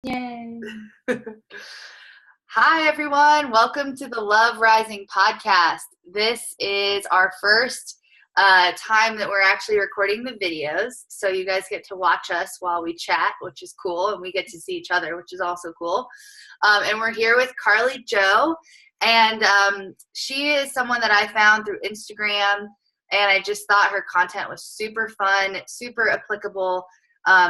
Yay. Hi, everyone. Welcome to the Love Rising podcast. This is our first time that we're actually recording the videos. So you guys get to watch us while we chat, which is cool. And we get to see each other, which is also cool. And we're here with Carli Jo. And she is someone that I found through Instagram. And I just thought her content was super fun, super applicable,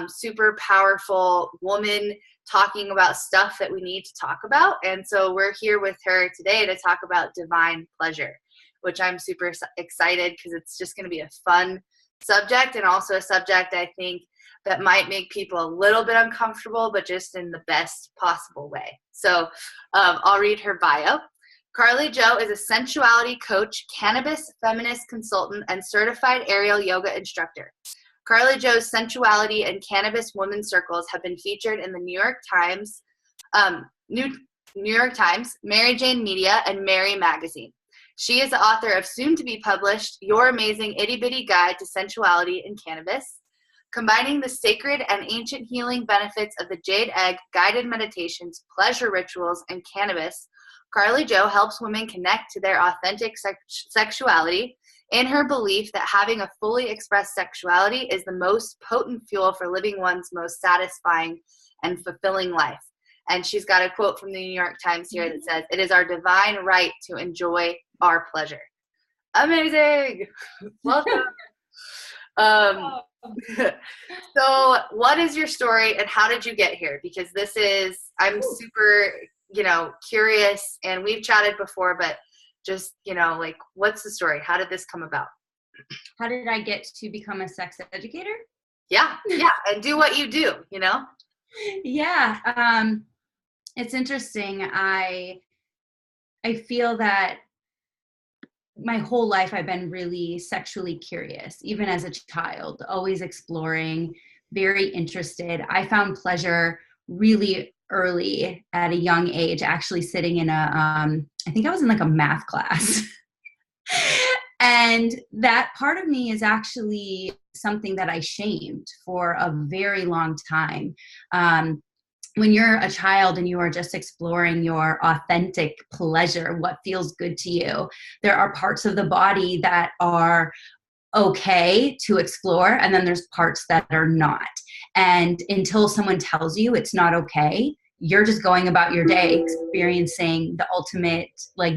super powerful woman talking about stuff that we need to talk about. And so we're here with her today to talk about divine pleasure, which I'm super excited because it's just going to be a fun subject, and also a subject I think that might make people a little bit uncomfortable, but just in the best possible way. So I'll read her bio. Carli Jo is a sensuality coach, cannabis feminist consultant, and certified aerial yoga instructor. Carli Jo's sensuality and cannabis women circles have been featured in the New York Times, Mary Jane Media, and Mary Magazine. She is the author of soon-to-be-published Your Amazing Itty-Bitty Guide to Sensuality in Cannabis, combining the sacred and ancient healing benefits of the jade egg, guided meditations, pleasure rituals, and cannabis. Carli Jo helps women connect to their authentic sexuality in her belief that having a fully expressed sexuality is the most potent fuel for living one's most satisfying and fulfilling life. And she's got a quote from the New York Times here that says, "It is our divine right to enjoy our pleasure." Amazing. Welcome. So what is your story and how did you get here? Because I'm super, curious, and we've chatted before, but just, what's the story? How did this come about? How did I get to become a sex educator? Yeah. And do what you do, Yeah. It's interesting. I feel that my whole life I've been really sexually curious, even as a child, always exploring, very interested. I found pleasure really early at a young age, actually sitting in I think I was in like a math class. And that part of me is actually something that I shamed for a very long time. When you're a child and you are just exploring your authentic pleasure, what feels good to you, there are parts of the body that are okay to explore, and then there's parts that are not. And until someone tells you it's not okay, you're just going about your day experiencing the ultimate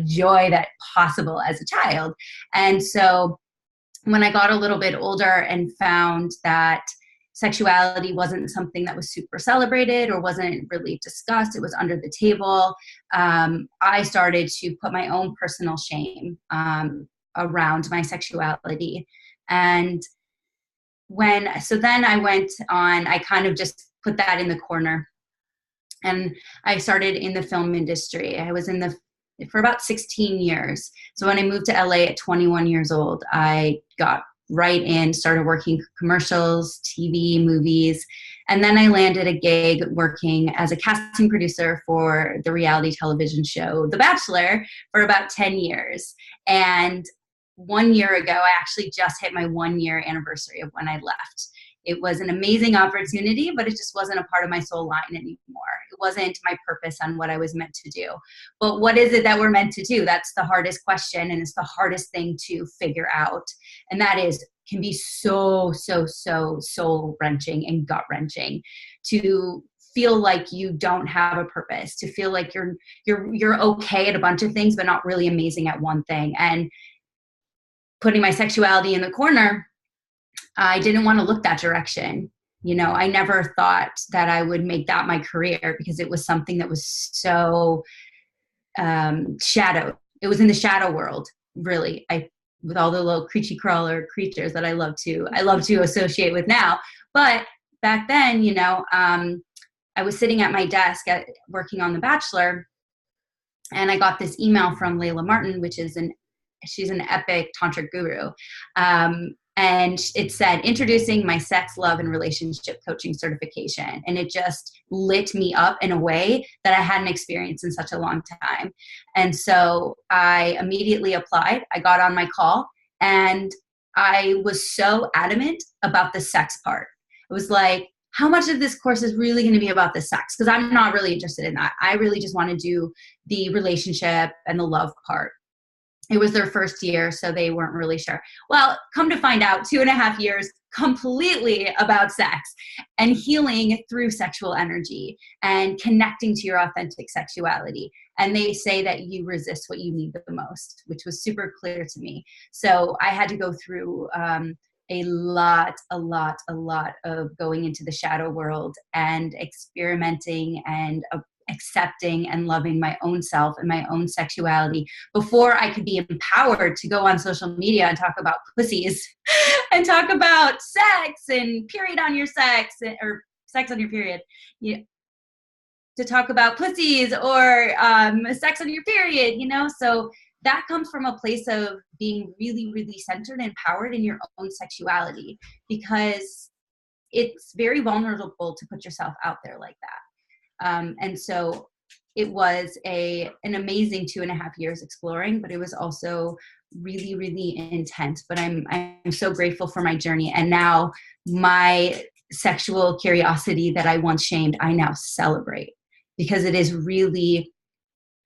joy that possible as a child. And so when I got a little bit older and found that sexuality wasn't something that was super celebrated or wasn't really discussed, it was under the table, I started to put my own personal shame around my sexuality. And then I went on, I kind of just put that in the corner. And I started in the film industry. I was for about 16 years. So when I moved to LA at 21 years old, I got right in, started working commercials, TV, movies. And then I landed a gig working as a casting producer for the reality television show, The Bachelor, for about 10 years. And 1 year ago, I actually just hit my 1-year anniversary of when I left. It was an amazing opportunity, but it just wasn't a part of my soul line anymore. It wasn't my purpose on what I was meant to do. But what is it that we're meant to do? That's the hardest question, and it's the hardest thing to figure out. And that can be so soul-wrenching and gut-wrenching to feel like you don't have a purpose, to feel like you're okay at a bunch of things, but not really amazing at one thing. And putting my sexuality in the corner, I didn't want to look that direction. I never thought that I would make that my career because it was something that was so shadowed. It was in the shadow world, really. With all the little creature crawler creatures that I love to associate with now. But back then, I was sitting at my desk working on The Bachelor, and I got this email from Layla Martin, she's an epic tantric guru. And it said, "Introducing my sex, love, and relationship coaching certification." And it just lit me up in a way that I hadn't experienced in such a long time. And so I immediately applied. I got on my call, and I was so adamant about the sex part. It was like, how much of this course is really going to be about the sex? Because I'm not really interested in that. I really just want to do the relationship and the love part. It was their first year, so they weren't really sure. Well, come to find out, 2.5 years completely about sex and healing through sexual energy and connecting to your authentic sexuality. And they say that you resist what you need the most, which was super clear to me. So I had to go through a lot of going into the shadow world and experimenting and accepting and loving my own self and my own sexuality before I could be empowered to go on social media and talk about pussies and talk about sex and period on your sex, or sex on your period, to talk about pussies or sex on your period, so that comes from a place of being really, really centered and empowered in your own sexuality, because it's very vulnerable to put yourself out there like that. And so it was an amazing 2.5 years exploring, but it was also really, really intense. But I'm so grateful for my journey. And now my sexual curiosity that I once shamed, I now celebrate, because it is really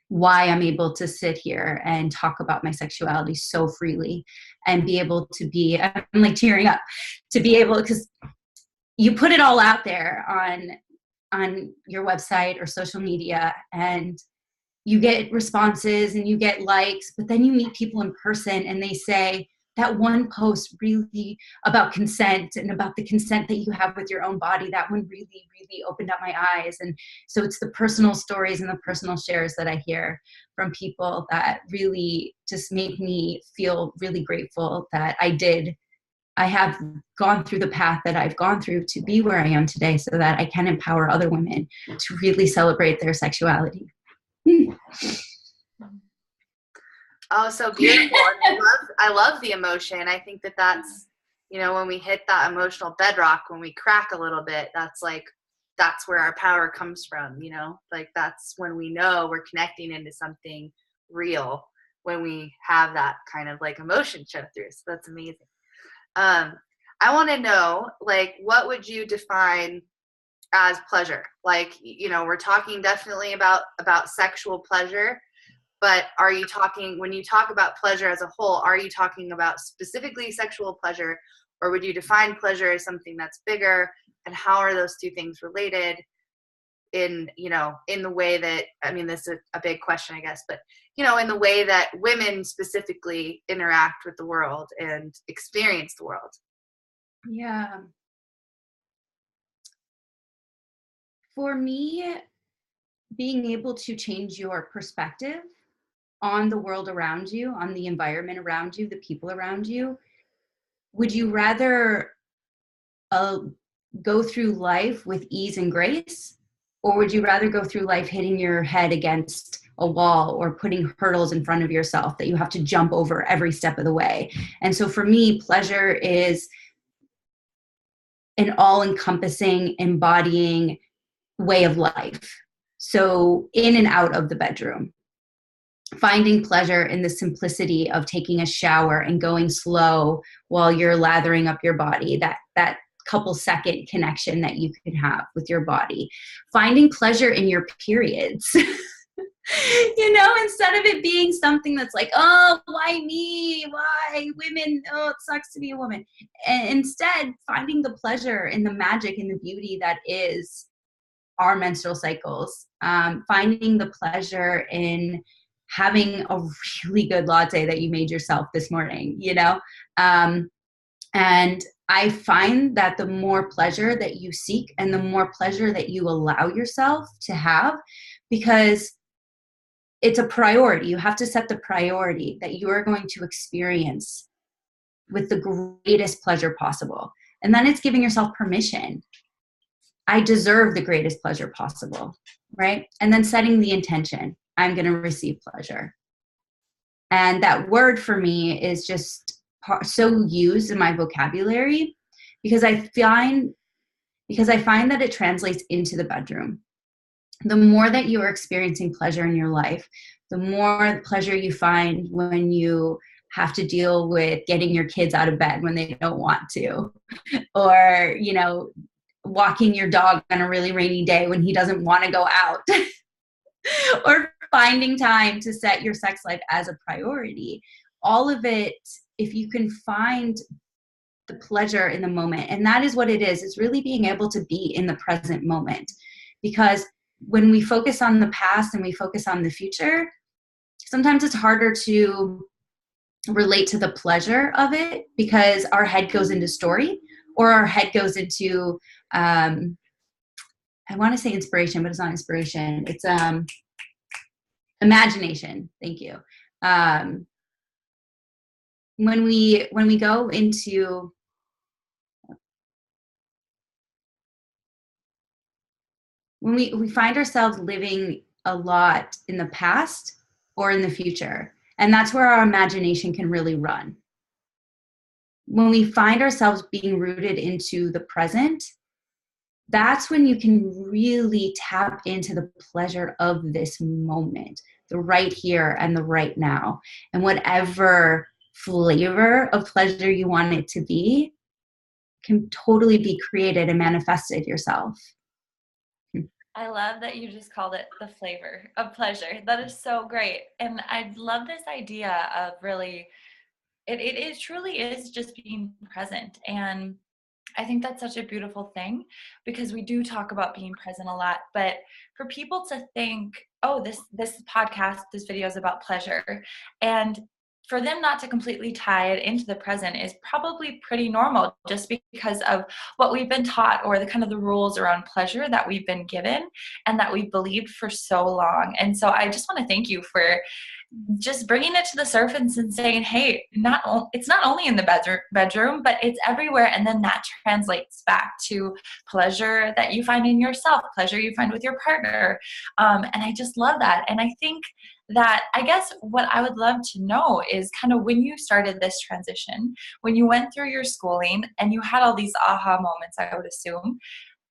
why I'm able to sit here and talk about my sexuality so freely and be able to be, I'm like tearing up, to be able, because you put it all out there on your website or social media, and you get responses and you get likes, but then you meet people in person and they say that one post really about consent and about the consent that you have with your own body, that one really, really opened up my eyes. And so it's the personal stories and the personal shares that I hear from people that really just make me feel really grateful that I have gone through the path that I've gone through to be where I am today, so that I can empower other women to really celebrate their sexuality. Oh, so beautiful. I love the emotion. I think that's, when we hit that emotional bedrock, when we crack a little bit, that's where our power comes from, like that's when we know we're connecting into something real, when we have that kind of like emotion show through. So that's amazing. I want to know, like, what would you define as pleasure? Like, we're talking definitely about sexual pleasure, but are you talking, when you talk about pleasure as a whole, are you talking about specifically sexual pleasure, or would you define pleasure as something that's bigger? And how are those two things related in the way that, I mean, this is a big question, I guess, but in the way that women specifically interact with the world and experience the world? Yeah. For me, being able to change your perspective on the world around you, on the environment around you, the people around you, would you rather go through life with ease and grace, or would you rather go through life hitting your head against a wall or putting hurdles in front of yourself that you have to jump over every step of the way? And so for me, pleasure is an all-encompassing, embodying way of life. So in and out of the bedroom, finding pleasure in the simplicity of taking a shower and going slow while you're lathering up your body, that couple second connection that you can have with your body, finding pleasure in your periods. Instead of it being something that's like, oh, why me? Why women? Oh, it sucks to be a woman. And instead, finding the pleasure in the magic and the beauty that is our menstrual cycles, finding the pleasure in having a really good latte that you made yourself this morning, and I find that the more pleasure that you seek and the more pleasure that you allow yourself to have, because it's a priority. You have to set the priority that you are going to experience with the greatest pleasure possible. And then it's giving yourself permission. I deserve the greatest pleasure possible, right? And then setting the intention, I'm going to receive pleasure. And that word for me is just so used in my vocabulary because I find that it translates into the bedroom. The more that you are experiencing pleasure in your life, the more pleasure you find when you have to deal with getting your kids out of bed when they don't want to, or walking your dog on a really rainy day when he doesn't want to go out. Or finding time to set your sex life as a priority. All of it, if you can find the pleasure in the moment, and that is what it is, it's really being able to be in the present moment. Because when we focus on the past and we focus on the future, sometimes it's harder to relate to the pleasure of it because our head goes into story, or our head goes into I want to say inspiration, but it's not inspiration. It's imagination. Thank you. When we go into when we find ourselves living a lot in the past or in the future, and that's where our imagination can really run. When we find ourselves being rooted into the present, that's when you can really tap into the pleasure of this moment, the right here and the right now. And whatever flavor of pleasure you want it to be can totally be created and manifested yourself. I love that you just called it the flavor of pleasure. That is so great. And I love this idea of really, it truly is just being present. And I think that's such a beautiful thing, because we do talk about being present a lot, but for people to think, oh, this podcast, this video is about pleasure, and for them not to completely tie it into the present is probably pretty normal, just because of what we've been taught, or the kind of the rules around pleasure that we've been given and that we've believed for so long. And so I just want to thank you for just bringing it to the surface and saying, hey, it's not only in the bedroom, but it's everywhere. And then that translates back to pleasure that you find in yourself, pleasure you find with your partner. And I just love that. And I think that, I guess what I would love to know is kind of when you started this transition, when you went through your schooling and you had all these aha moments, I would assume,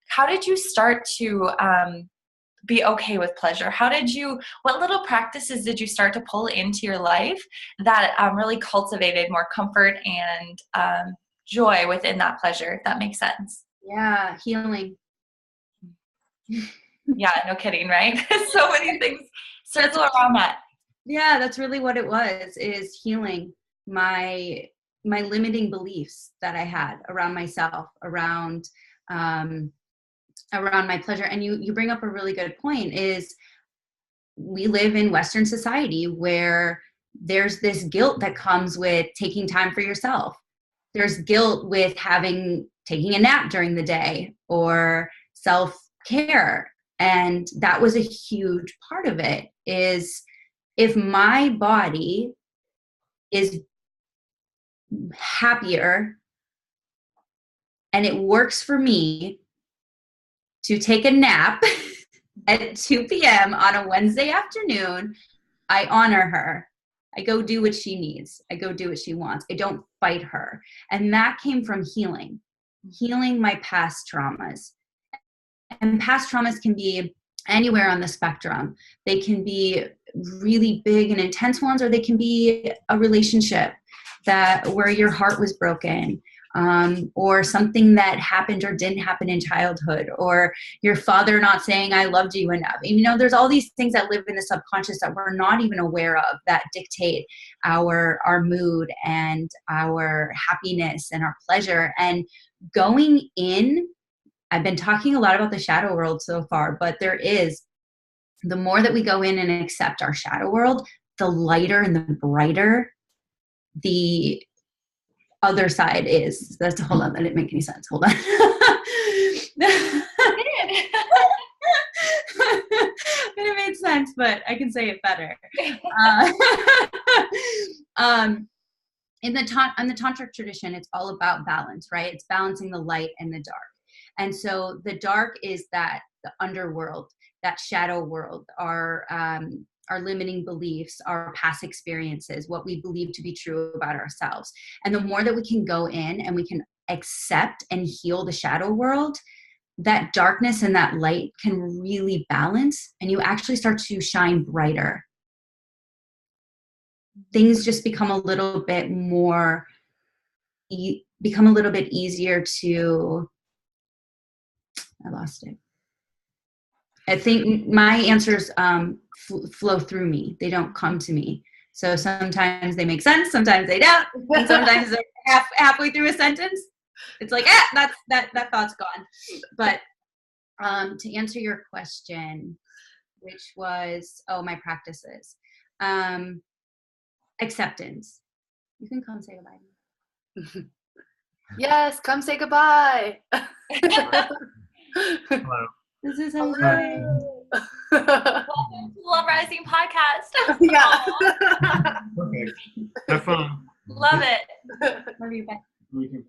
how did you start to be okay with pleasure? What little practices did you start to pull into your life that really cultivated more comfort and joy within that pleasure, if that makes sense? Yeah, healing. Yeah, no kidding, right? So many things circle around that. Yeah, that's really what it was, is healing my limiting beliefs that I had around myself, around my pleasure. And you bring up a really good point, is we live in Western society where there's this guilt that comes with taking time for yourself. There's guilt with taking a nap during the day, or self-care. And that was a huge part of it, is if my body is happier and it works for me to take a nap at 2 p.m. on a Wednesday afternoon, I honor her. I go do what she needs. I go do what she wants. I don't fight her. And that came from healing my past traumas. And past traumas can be anywhere on the spectrum. They can be really big and intense ones, or they can be a relationship where your heart was broken, or something that happened or didn't happen in childhood, or your father not saying I loved you enough. And, there's all these things that live in the subconscious that we're not even aware of, that dictate our mood and our happiness and our pleasure. And going in, I've been talking a lot about the shadow world so far, but the more that we go in and accept our shadow world, the lighter and the brighter the other side is. Hold on, that didn't make any sense. Hold on. It made sense, but I can say it better. In the tantric tradition, it's all about balance, right? It's balancing the light and the dark. And so the dark is the underworld, that shadow world, our limiting beliefs, our past experiences, what we believe to be true about ourselves. And the more that we can go in and we can accept and heal the shadow world, that darkness and that light can really balance, and you actually start to shine brighter. Things just become a little bit easier to I lost it. I think my answers flow through me. They don't come to me. So sometimes they make sense, sometimes they don't, and sometimes they're halfway through a sentence. It's like, that thought's gone. But to answer your question, which was, my practices, acceptance. You can come say goodbye. Yes, come say goodbye. Hello. This is how you say it. Welcome to Love Rising podcast. Yeah. Okay. Have fun. Love it. Love you, bye. We can-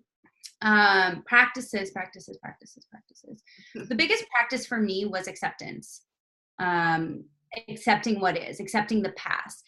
Practices. The biggest practice for me was acceptance. Accepting what is, accepting the past.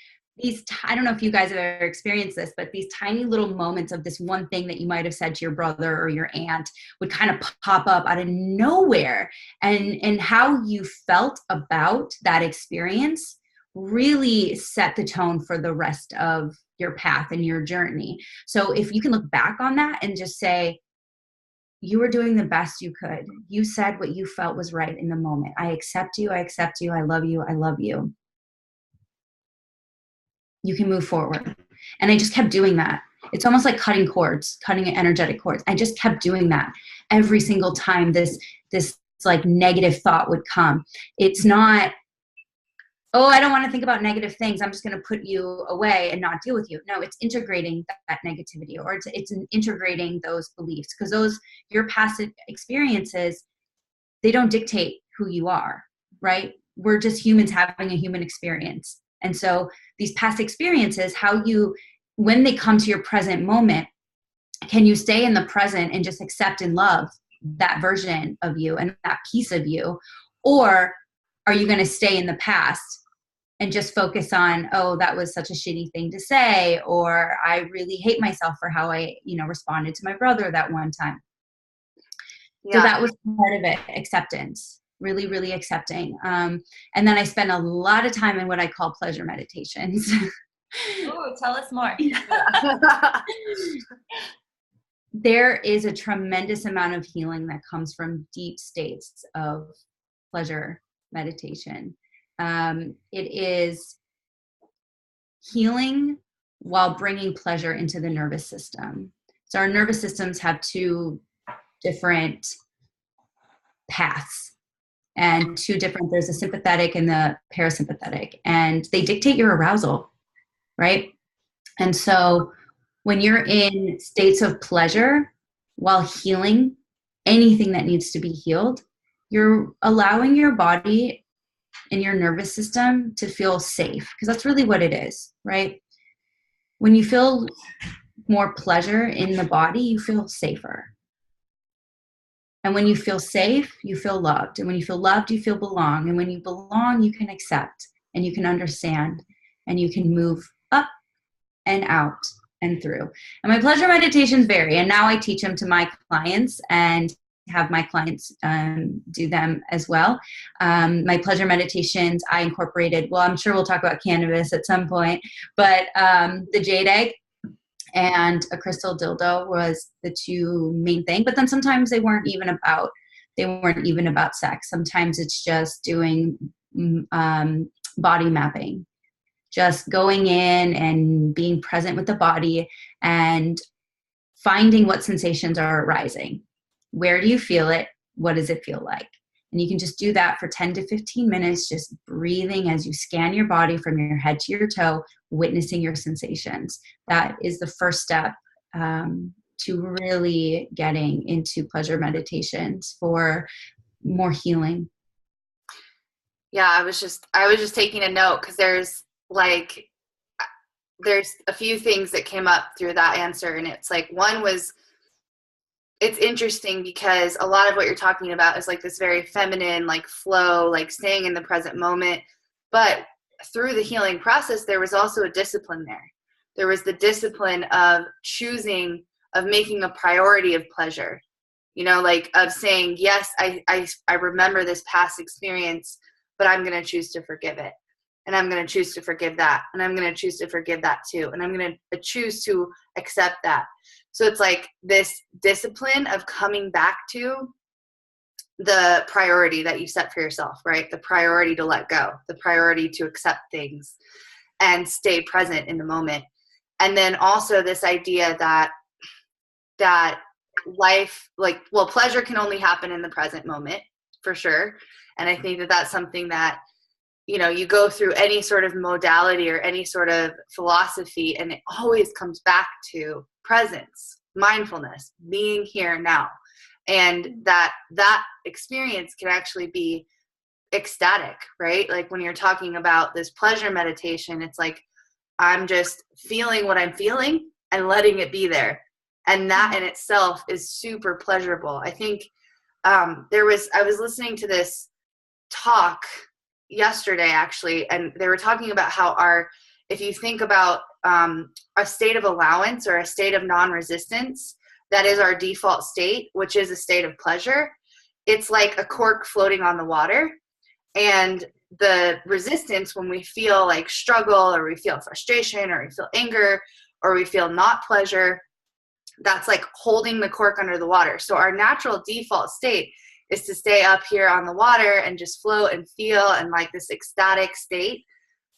I don't know if you guys have ever experienced this, but these tiny little moments of this one thing that you might have said to your brother or your aunt would kind of pop up out of nowhere. And how you felt about that experience really set the tone for the rest of your path and your journey. So if you can look back on that and just say, you were doing the best you could. You said what you felt was right in the moment. I accept you. I love you. I love you. You can move forward. And I just kept doing that. It's almost like cutting energetic cords. I just kept doing that every single time this like negative thought would come. It's not, I don't want to think about negative things. I'm just going to put you away and not deal with you. No, it's integrating that negativity, or it's integrating those beliefs, because your past experiences, they don't dictate who you are, right? We're just humans having a human experience. And so these past experiences, when they come to your present moment, can you stay in the present and just accept and love that version of you and that piece of you? Or are you going to stay in the past and just focus on, that was such a shitty thing to say, or I really hate myself for how I, responded to my brother that one time. Yeah. So that was part of it, acceptance. Really, really accepting. And then I spent a lot of time in what I call pleasure meditations. Ooh, tell us more. There is a tremendous amount of healing that comes from deep states of pleasure meditation. It is healing while bringing pleasure into the nervous system. So our nervous systems have two different paths. And there's a sympathetic and the parasympathetic, and they dictate your arousal, right? And so when you're in states of pleasure while healing anything that needs to be healed, you're allowing your body and your nervous system to feel safe, because that's really what it is, right? When you feel more pleasure in the body, you feel safer. And when you feel safe, you feel loved. And when you feel loved, you feel belong. And when you belong, you can accept and you can understand and you can move up and out and through. And my pleasure meditations vary. And now I teach them to my clients and have my clients do them as well. My pleasure meditations, I incorporated, I'm sure we'll talk about cannabis at some point, but the jade egg and a crystal dildo was the two main thing. But then sometimes they weren't even about sex. Sometimes it's just doing body mapping, just going in and being present with the body and finding what sensations are arising. Where do you feel it? What does it feel like? And you can just do that for 10 to 15 minutes, just breathing as you scan your body from your head to your toe, witnessing your sensations. That is the first step to really getting into pleasure meditations for more healing. Yeah, I was just taking a note, because there's a few things that came up through that answer. And it's like, one was, it's interesting because a lot of what you're talking about is like this very feminine, like flow, like staying in the present moment. But through the healing process, there was also a discipline there. There was the discipline of choosing, of making a priority of pleasure, like of saying, yes, I remember this past experience, but I'm going to choose to forgive it. And I'm going to choose to forgive that. And I'm going to choose to forgive that too. And I'm going to choose to accept that. So it's like this discipline of coming back to the priority that you set for yourself, right? The priority to let go, the priority to accept things and stay present in the moment. And then also this idea that life, like, well, pleasure can only happen in the present moment, for sure. And I think that that's something that, you know, you go through any sort of modality or any sort of philosophy, and it always comes back to presence, mindfulness, being here now. And that experience can actually be ecstatic, right? Like when you're talking about this pleasure meditation, it's like, I'm just feeling what I'm feeling and letting it be there. And that in itself is super pleasurable. I think I was listening to this talk yesterday, actually, and they were talking about how if you think about a state of allowance or a state of non-resistance, that is our default state, which is a state of pleasure. It's like a cork floating on the water. And the resistance, when we feel like struggle or we feel frustration or we feel anger or we feel not pleasure, that's like holding the cork under the water. So our natural default state is to stay up here on the water and just float and feel and like this ecstatic state.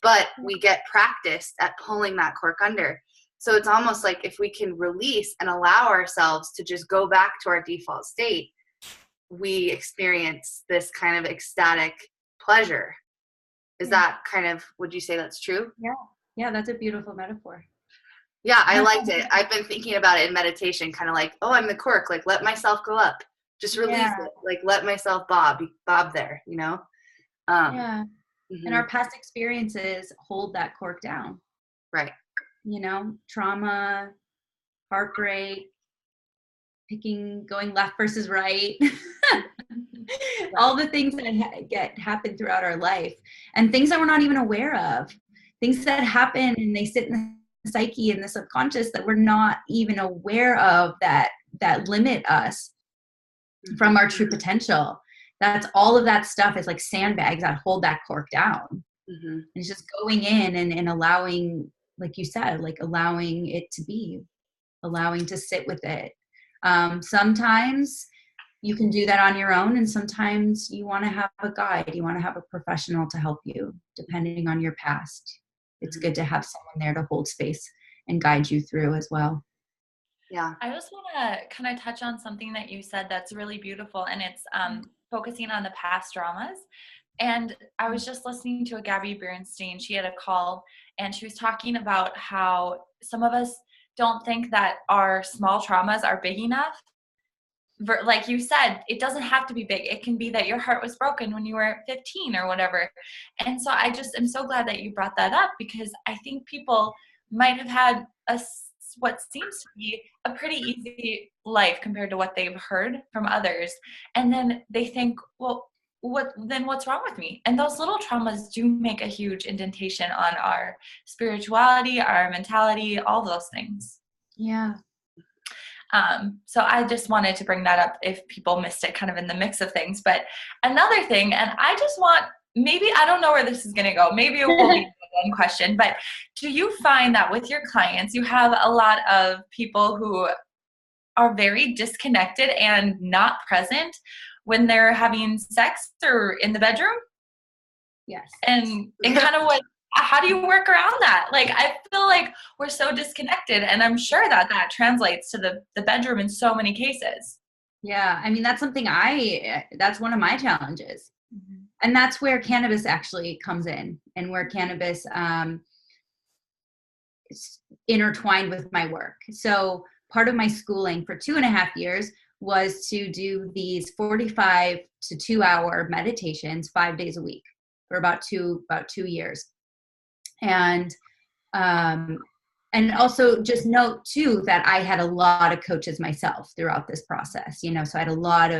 But we get practiced at pulling that cork under. So it's almost like if we can release and allow ourselves to just go back to our default state, we experience this kind of ecstatic pleasure. Is that kind of, would you say that's true? Yeah, that's a beautiful metaphor. Yeah, I liked it. I've been thinking about it in meditation, kind of like, oh, I'm the cork, like let myself go up. Just release it. Like let myself bob there, you know? And our past experiences hold that cork down. Right. You know, trauma, heartbreak, going left versus right. All the things that happen throughout our life, and things that we're not even aware of, things that happen and they sit in the psyche and the subconscious that we're not even aware of, that limit us from our true potential. That's all of that stuff is like sandbags that hold that cork down. And it's just going in and allowing, like you said, like allowing it to be, allowing to sit with it. Sometimes you can do that on your own, and sometimes you want to have a guide, you want to have a professional to help you, depending on your past. It's good to have someone there to hold space and guide you through as well. Yeah. I just want to kind of touch on something that you said that's really beautiful, and it's focusing on the past traumas. And I was just listening to a Gabby Bernstein. She had a call, and she was talking about how some of us don't think that our small traumas are big enough. Like you said, it doesn't have to be big. It can be that your heart was broken when you were 15 or whatever. And so I just am so glad that you brought that up, because I think people might have had what seems to be a pretty easy life compared to what they've heard from others. And then they think, well, what's wrong with me? And those little traumas do make a huge indentation on our spirituality, our mentality, all those things. Yeah. So I just wanted to bring that up if people missed it kind of in the mix of things. But another thing, and I just want, maybe, I don't know where this is going to go. Maybe it will be one question, but do you find that with your clients, you have a lot of people who are very disconnected and not present when they're having sex or in the bedroom? Yes. And kind of how do you work around that? Like, I feel like we're so disconnected, and I'm sure that translates to the bedroom in so many cases. Yeah. I mean, that's something that's one of my challenges. And that's where cannabis actually comes in, and where cannabis is intertwined with my work. So part of my schooling for 2.5 years was to do these 45 to 2 hour meditations 5 days a week for about 2 years. And also just note too that I had a lot of coaches myself throughout this process, you know, so I had a lot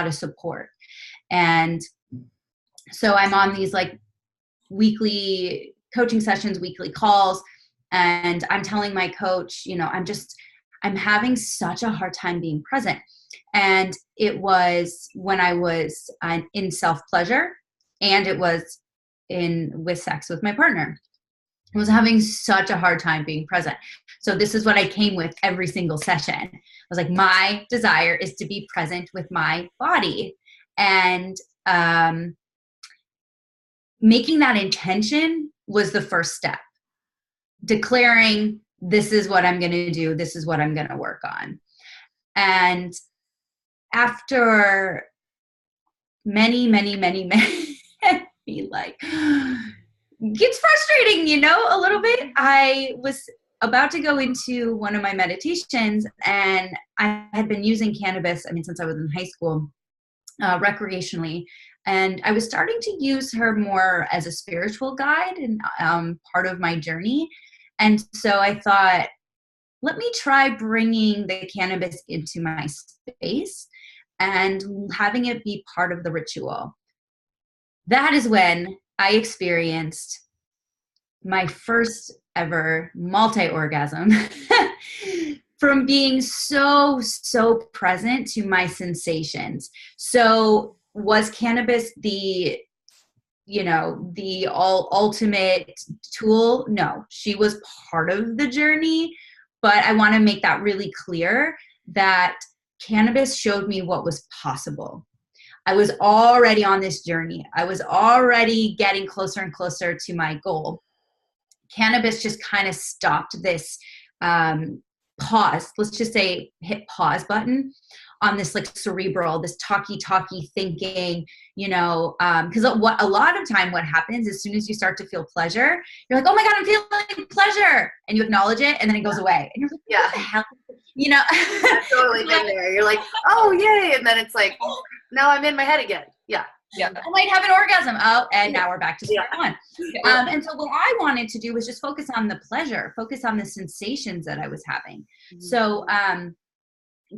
of support. And so I'm on these like weekly coaching sessions, weekly calls, and I'm telling my coach, you know, I'm having such a hard time being present. And it was when I was in self-pleasure, and it was with sex with my partner. I was having such a hard time being present. So this is what I came with every single session. I was like, my desire is to be present with my body. And making that intention was the first step. Declaring, this is what I'm going to do. This is what I'm going to work on. And after many, like, gets frustrating, you know, a little bit. I was about to go into one of my meditations, and I had been using cannabis, since I was in high school, recreationally. And I was starting to use her more as a spiritual guide and part of my journey. And so I thought, let me try bringing the cannabis into my space and having it be part of the ritual. That is when I experienced my first ever multi-orgasm from being so present to my sensations. So was cannabis the ultimate tool? No, she was part of the journey, but I want to make that really clear that cannabis showed me what was possible. I was already on this journey. I was already getting closer and closer to my goal. Cannabis just kind of stopped this pause. Let's just say hit pause button on this like cerebral, this talky thinking, because a lot of time what happens as soon as you start to feel pleasure, you're like, oh my God, I'm feeling pleasure. And you acknowledge it and then it goes away. And you're like, what the hell? I've totally been there. You're like, oh yay. And then it's like, now I'm in my head again. Yeah. I might have an orgasm. Oh, and now we're back to square one. And so what I wanted to do was just focus on the pleasure, focus on the sensations that I was having. Mm-hmm. So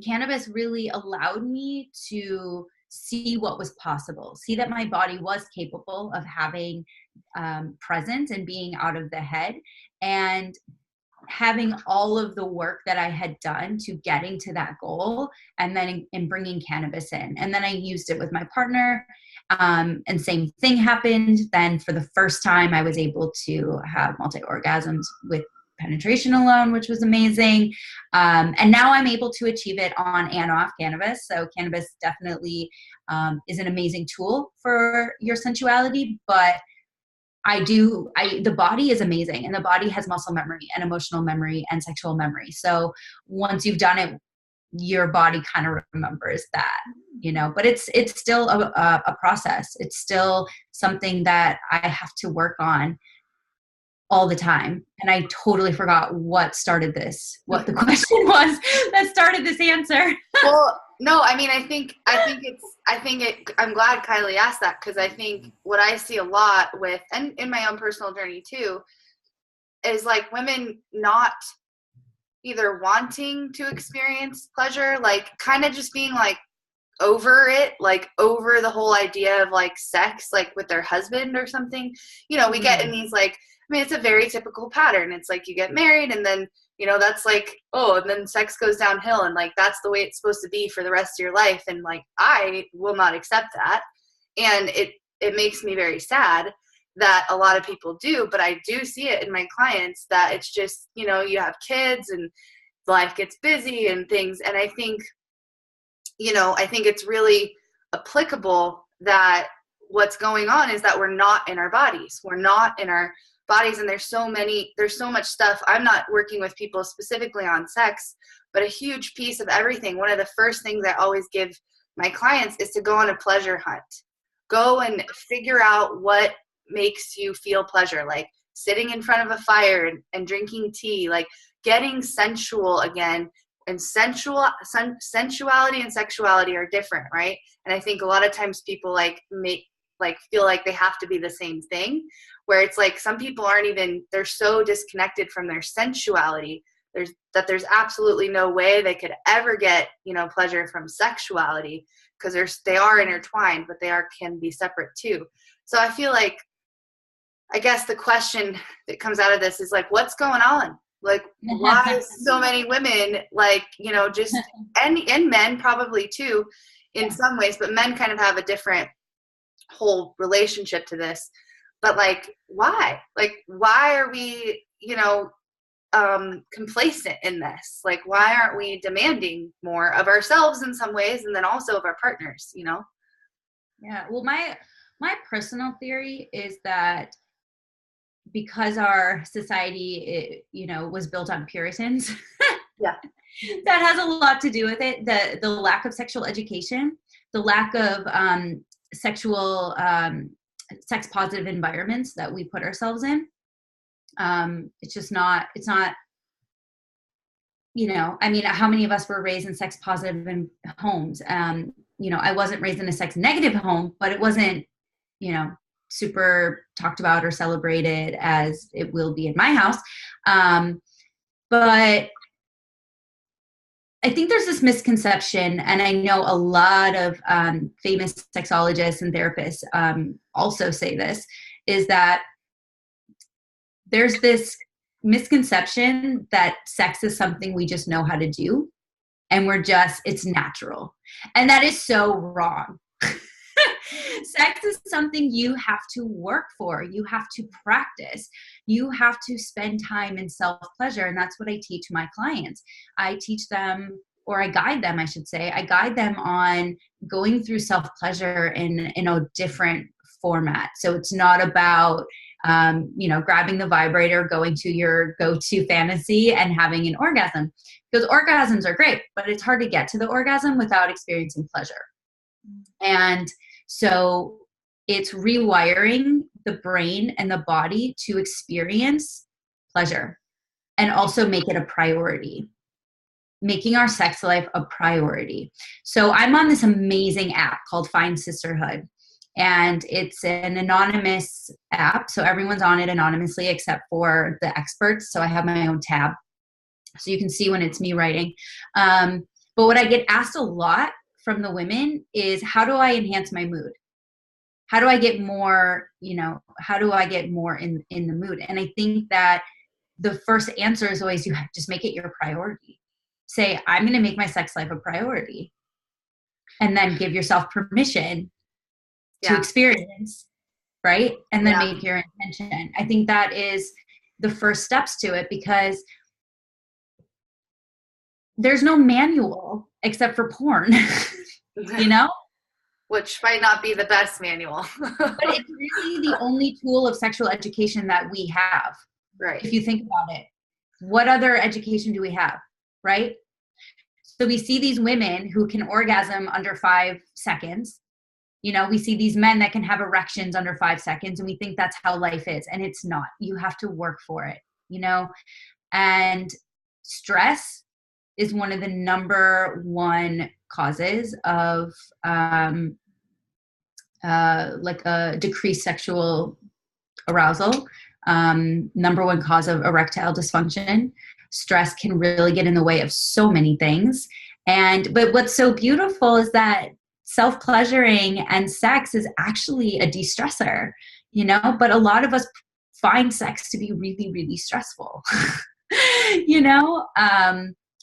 cannabis really allowed me to see what was possible, see that my body was capable of having presence and being out of the head, and having all of the work that I had done to getting to that goal, and then in bringing cannabis in. And then I used it with my partner, and same thing happened. Then for the first time, I was able to have multi-orgasms with penetration alone, which was amazing. And now I'm able to achieve it on and off cannabis. So cannabis definitely is an amazing tool for your sensuality, but the body is amazing, and the body has muscle memory and emotional memory and sexual memory. So once you've done it, your body kind of remembers that, but it's still a process. It's still something that I have to work on all the time. And I totally forgot what the question was that started this answer. Well, no, I'm glad Kylie asked that, because I think what I see a lot with, and in my own personal journey too, is like women not either wanting to experience pleasure, like kind of just being like over it, like over the whole idea of like sex, like with their husband or something. We get in these like, it's a very typical pattern. It's like you get married and then, that's like, oh, and then sex goes downhill, and like that's the way it's supposed to be for the rest of your life. And like, I will not accept that. And it makes me very sad that a lot of people do, but I do see it in my clients that it's just, you have kids and life gets busy and things. And I think, it's really applicable that what's going on is that we're not in our bodies. We're not in our bodies, and there's so much stuff. I'm not working with people specifically on sex, but a huge piece of everything. One of the first things I always give my clients is to go on a pleasure hunt. Go and figure out what makes you feel pleasure, like sitting in front of a fire and drinking tea, like getting sensual again. And sensuality and sexuality are different, right? And I think a lot of times people feel like they have to be the same thing, where it's like some people they're so disconnected from their sensuality there's absolutely no way they could ever get pleasure from sexuality, because they are intertwined, but they can be separate too. So I feel like, I guess the question that comes out of this is like, what's going on? Like, why so many women, like, just, and men probably too, in some ways, but men kind of have a different whole relationship to this. but like, why? Like, why are we, complacent in this? Like, why aren't we demanding more of ourselves in some ways, and then also of our partners, Yeah. Well, my personal theory is that because our society, was built on Puritans, yeah, that has a lot to do with it. The lack of sexual education, the lack of sexual sex positive environments that we put ourselves in. It's not, I mean, how many of us were raised in sex positive homes? I wasn't raised in a sex negative home, but it wasn't, super talked about or celebrated as it will be in my house. But I think there's this misconception, and I know a lot of famous sexologists and therapists also say this, is that there's this misconception that sex is something we just know how to do, and it's natural. And that is so wrong. Sex is something you have to work for. You have to practice. You have to spend time in self-pleasure. And that's what I teach my clients. I teach them, or I guide them, I should say. I guide them on going through self-pleasure in a different format. So it's not about, grabbing the vibrator, going to your go-to fantasy and having an orgasm. Because orgasms are great, but it's hard to get to the orgasm without experiencing pleasure. And so it's rewiring the brain and the body to experience pleasure and also make it a priority, making our sex life a priority. So I'm on this amazing app called Find Sisterhood, and it's an anonymous app. So everyone's on it anonymously except for the experts. So I have my own tab, so you can see when it's me writing. But what I get asked a lot from the women is, how do I enhance my mood? How do I get more, how do I get more in the mood? And I think that the first answer is always, you have to just make it your priority. Say, I'm going to make my sex life a priority. And then give yourself permission to experience, right? And then make your intention. I think that is the first steps to it, because there's no manual except for porn, Which might not be the best manual. But it's really the only tool of sexual education that we have. Right. If you think about it, what other education do we have, right? So we see these women who can orgasm under 5 seconds. We see these men that can have erections under 5 seconds, and we think that's how life is. And it's not. You have to work for it, and stress is one of the number one causes of like a decreased sexual arousal, number one cause of erectile dysfunction. Stress can really get in the way of so many things. But what's so beautiful is that self-pleasuring and sex is actually a de-stressor, but a lot of us find sex to be really, really stressful,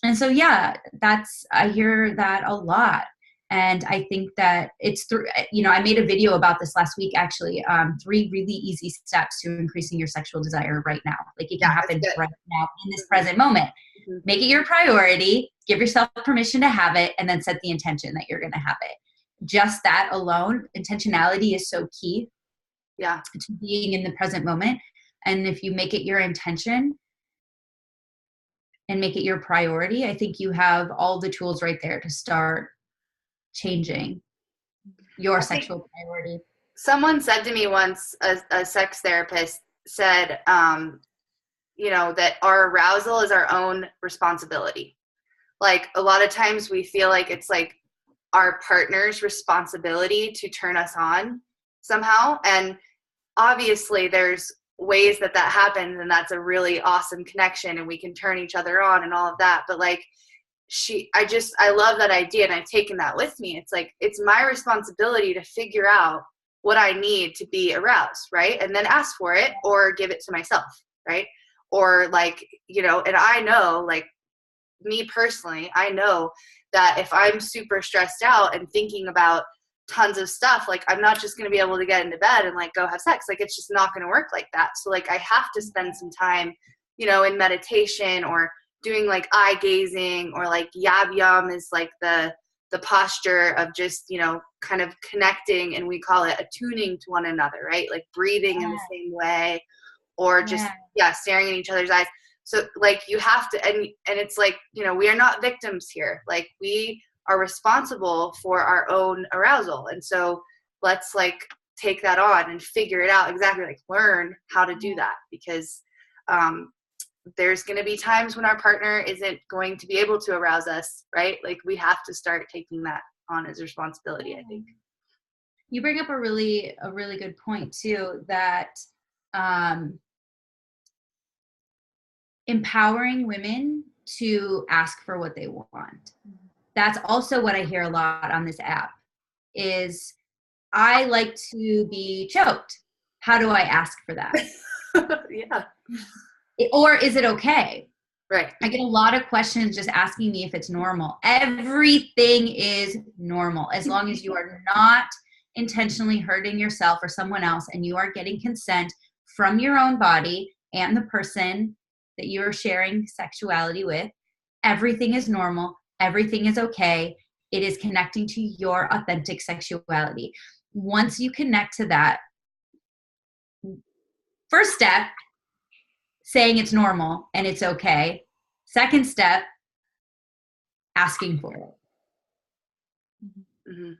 and so, I hear that a lot. And I think that it's through, I made a video about this last week, actually, 3 really easy steps to increasing your sexual desire right now. Like, it can happen right now in this present moment. Mm-hmm. Make it your priority, give yourself permission to have it, and then set the intention that you're going to have it. Just that alone, intentionality is so key to being in the present moment. And if you make it your intention and make it your priority, I think you have all the tools right there to start changing your sexual priority. Someone said to me once, a sex therapist said, that our arousal is our own responsibility. Like, a lot of times we feel like it's like our partner's responsibility to turn us on somehow. And obviously there's ways that happens, and that's a really awesome connection, and we can turn each other on and all of that. But like, I love that idea, and I've taken that with me. It's like, it's my responsibility to figure out what I need to be aroused, right? And then ask for it or give it to myself, right? Or like, and I know, like, me personally, I know that if I'm super stressed out and thinking about tons of stuff. Like, I'm not just going to be able to get into bed and like go have sex. Like, it's just not going to work like that. So like, I have to spend some time, you know, in meditation or doing like eye gazing, or like yab yum is like the posture of just, you know, kind of connecting, and we call it attuning to one another, right? Like breathing in the same way, or just staring in each other's eyes. So like, you have to, and it's like, you know, we are not victims here. Like, we are responsible for our own arousal. And so let's like take that on and figure it out exactly, like learn how to do that, because there's going to be times when our partner isn't going to be able to arouse us, right? Like, we have to start taking that on as responsibility, I think. You bring up a really good point too, that empowering women to ask for what they want. That's also what I hear a lot on this app is, I like to be choked. How do I ask for that? Yeah. Or is it okay? Right. I get a lot of questions just asking me if it's normal. Everything is normal as long as you are not intentionally hurting yourself or someone else, and you are getting consent from your own body and the person that you're sharing sexuality with. Everything is normal. Everything is okay. It is connecting to your authentic sexuality. Once you connect to that, first step, saying it's normal and it's okay. Second step, asking for it. Mm-hmm.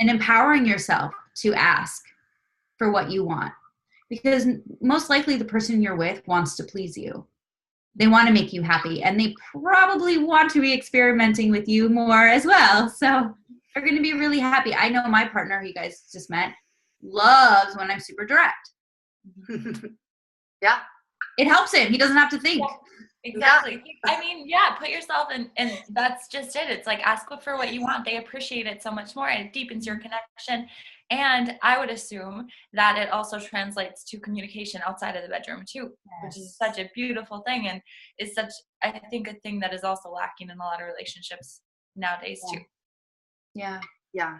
And empowering yourself to ask for what you want. Because most likely the person you're with wants to please you. They want to make you happy, and they probably want to be experimenting with you more as well. So they're going to be really happy. I know my partner, who you guys just met, loves when I'm super direct. Yeah. It helps him. He doesn't have to think. Exactly. I mean, put yourself in, and that's just it. It's like, ask for what you want. They appreciate it so much more, and it deepens your connection. And I would assume that it also translates to communication outside of the bedroom too, which is such a beautiful thing, and is such, I think, a thing that is also lacking in a lot of relationships nowadays too. Yeah. Yeah,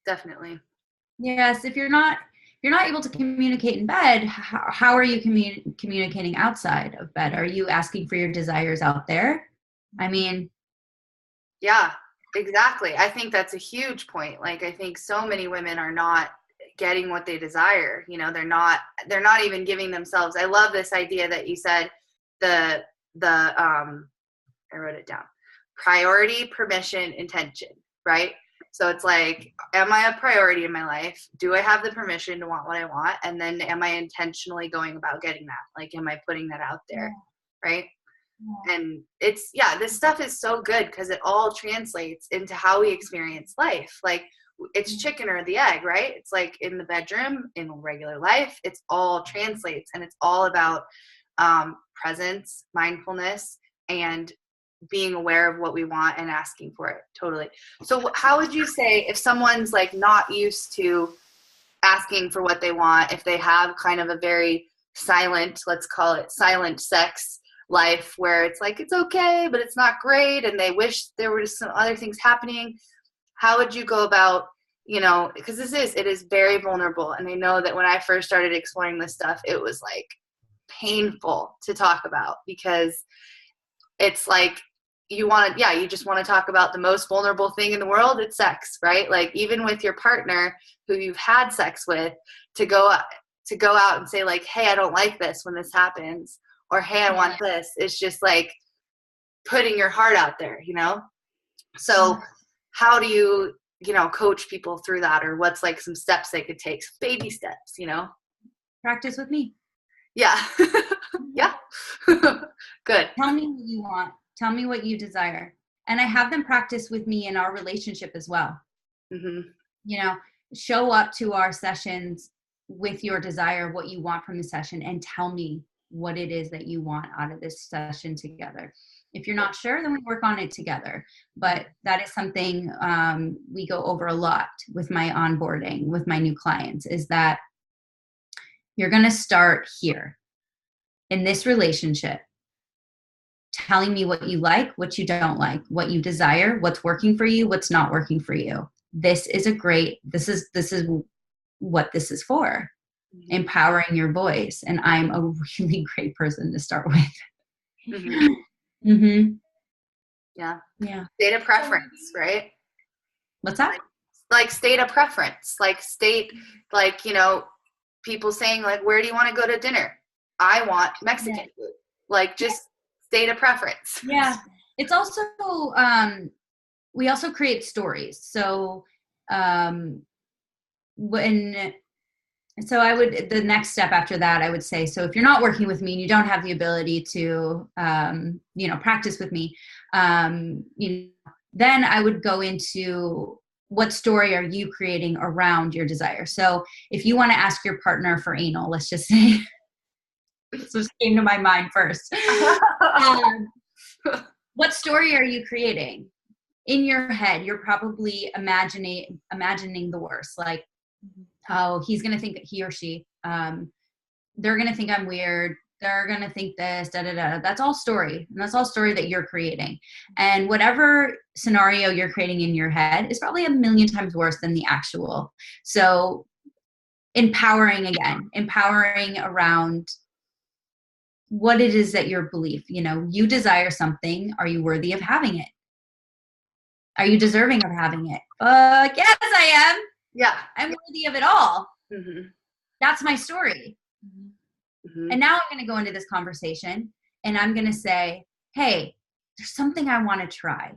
definitely. Yes. If you're not able to communicate in bed, how are you communicating outside of bed? Are you asking for your desires out there? I mean. Yeah, exactly. I think that's a huge point. Like, I think so many women are not getting what they desire. You know, they're not even giving themselves. I love this idea that you said, I wrote it down. Priority, permission, intention, right? So it's like, am I a priority in my life? Do I have the permission to want what I want? And then am I intentionally going about getting that? Like, am I putting that out there? Right? And it's, this stuff is so good because it all translates into how we experience life. Like, it's chicken or the egg, right? It's like in the bedroom, in regular life, it's all translates, and it's all about presence, mindfulness, and being aware of what we want and asking for it. Totally. So how would you say, if someone's like not used to asking for what they want, if they have kind of a very silent, let's call it silent sex life, where it's like, it's okay, but it's not great, and they wish there were some other things happening, how would you go about, you know, because it is very vulnerable. And I know that when I first started exploring this stuff, it was like painful to talk about, because it's like, you just want to talk about the most vulnerable thing in the world. It's sex, right? Like, even with your partner who you've had sex with, to go out and say like, hey, I don't like this when this happens, or hey, I want this. It's just like putting your heart out there, you know? So how do you, coach people through that, or what's like some steps they could take, baby steps, Practice with me. Yeah. Yeah. Good. Tell me what you want. Tell me what you desire. And I have them practice with me in our relationship as well. Mm-hmm. Show up to our sessions with your desire, what you want from the session, and tell me what it is that you want out of this session together. If you're not sure, then we work on it together. But that is something we go over a lot with my onboarding, with my new clients, is that you're going to start here in this relationship, telling me what you like, what you don't like, what you desire, what's working for you, what's not working for you. this is what this is for. Empowering your voice. And I'm a really great person to start with. Yeah. State of preference, right? What's that? Like state of preference, like, you know, people saying like, where do you want to go to dinner? I want Mexican food. Like, just state of preference. Yeah. It's also, we also create stories. So, the next step after that, I would say, so if you're not working with me and you don't have the ability to, practice with me, then I would go into what story are you creating around your desire? So if you want to ask your partner for anal, let's just say, this just came to my mind first. What story are you creating? In your head, you're probably imagining the worst. Like, oh, he's going to think that he or she, they're going to think I'm weird. They're going to think this, That's all story. And that's all story that you're creating. And whatever scenario you're creating in your head is probably 1,000,000 times worse than the actual. So empowering around what it is that your belief, you desire something. Are you worthy of having it? Are you deserving of having it? Yes, I am. Yeah. I'm worthy of it all. Mm-hmm. That's my story. Mm-hmm. And now I'm going to go into this conversation and I'm going to say, hey, there's something I want to try.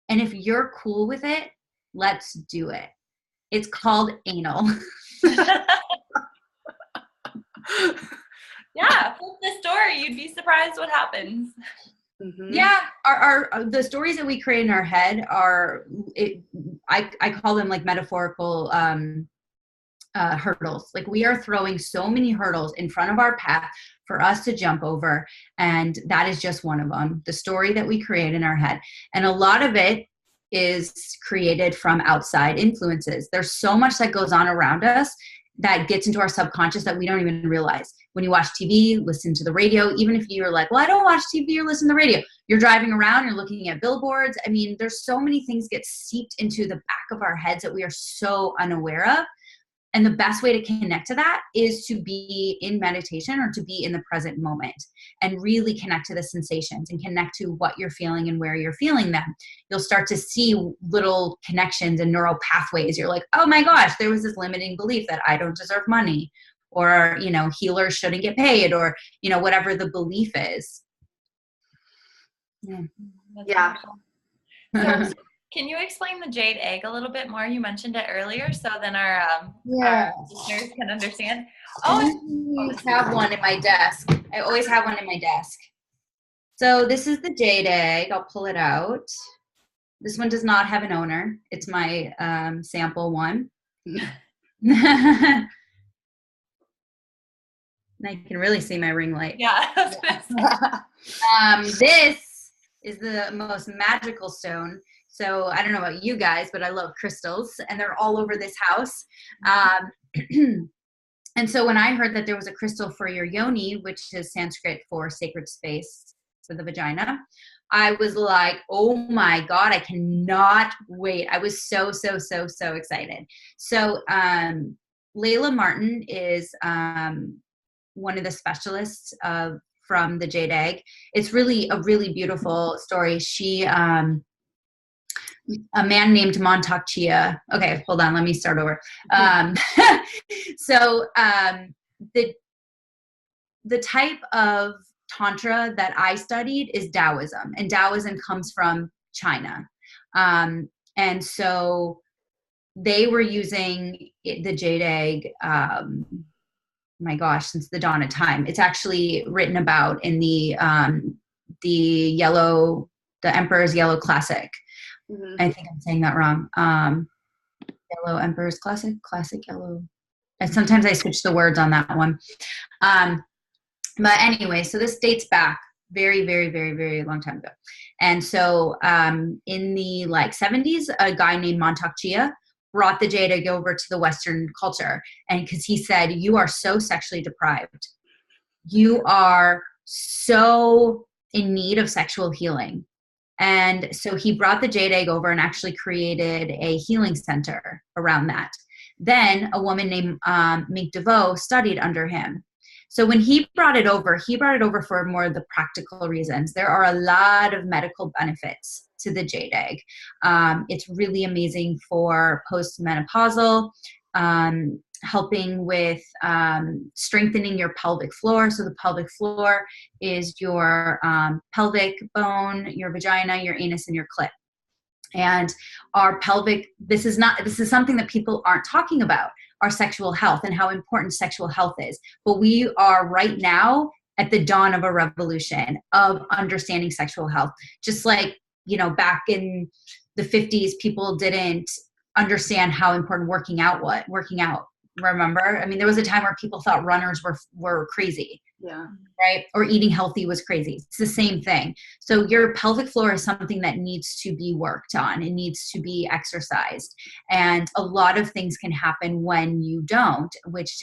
And if you're cool with it, let's do it. It's called anal. Yeah, flip the story. You'd be surprised what happens. Mm-hmm. Yeah, our the stories that we create in our head I call them like metaphorical hurdles. Like, we are throwing so many hurdles in front of our path for us to jump over, and that is just one of them. The story that we create in our head, and a lot of it is created from outside influences. There's so much that goes on around us that gets into our subconscious that we don't even realize. When you watch TV, listen to the radio, even if you're like, well, I don't watch TV or listen to the radio. You're driving around, you're looking at billboards. I mean, there's so many things get seeped into the back of our heads that we are so unaware of. And the best way to connect to that is to be in meditation or to be in the present moment and really connect to the sensations and connect to what you're feeling and where you're feeling them. You'll start to see little connections and neural pathways. You're like, oh my gosh, there was this limiting belief that I don't deserve money, or, healers shouldn't get paid, or, whatever the belief is. Yeah. So, can you explain the jade egg a little bit more? You mentioned it earlier, so then our listeners can understand. I always have one in my desk. I always have one in my desk. So this is the jade egg. I'll pull it out. This one does not have an owner. It's my sample one. I can really see my ring light. Yeah. This is the most magical stone. So I don't know about you guys, but I love crystals, and they're all over this house. And so when I heard that there was a crystal for your yoni, which is Sanskrit for sacred space for the vagina, I was like, oh my God, I cannot wait. I was so, so, so, so excited. So Layla Martin is one of the specialists from the jade egg. It's really a really beautiful story. She, a man named Montauk Chia. Okay, hold on. Let me start over. So the type of Tantra that I studied is Taoism, and Taoism comes from China. And so they were using the jade egg, my gosh, since the dawn of time. It's actually written about in the Emperor's Yellow Classic. Mm-hmm. I think I'm saying that wrong. Yellow Emperor's Classic Yellow. And sometimes I switch the words on that one. But anyway, so this dates back very, very, very, very long time ago. And so in the 70s, a guy named Montauk Chia brought the jade egg over to the Western culture. And because he said, you are so sexually deprived. You are so in need of sexual healing. And so he brought the jade egg over and actually created a healing center around that. Then a woman named Mink DeVoe studied under him. So when he brought it over for more of the practical reasons. There are a lot of medical benefits to the jade egg. It's really amazing for postmenopausal, helping with strengthening your pelvic floor. So the pelvic floor is your pelvic bone, your vagina, your anus, and your clit. And our pelvic, this is something that people aren't talking about, our sexual health and how important sexual health is. But we are right now at the dawn of a revolution of understanding sexual health. Just like, back in the 50s, people didn't understand how important working out. Remember? I mean, there was a time where people thought runners were crazy. Yeah. Right? Or eating healthy was crazy. It's the same thing. So your pelvic floor is something that needs to be worked on. It needs to be exercised. And a lot of things can happen when you don't, which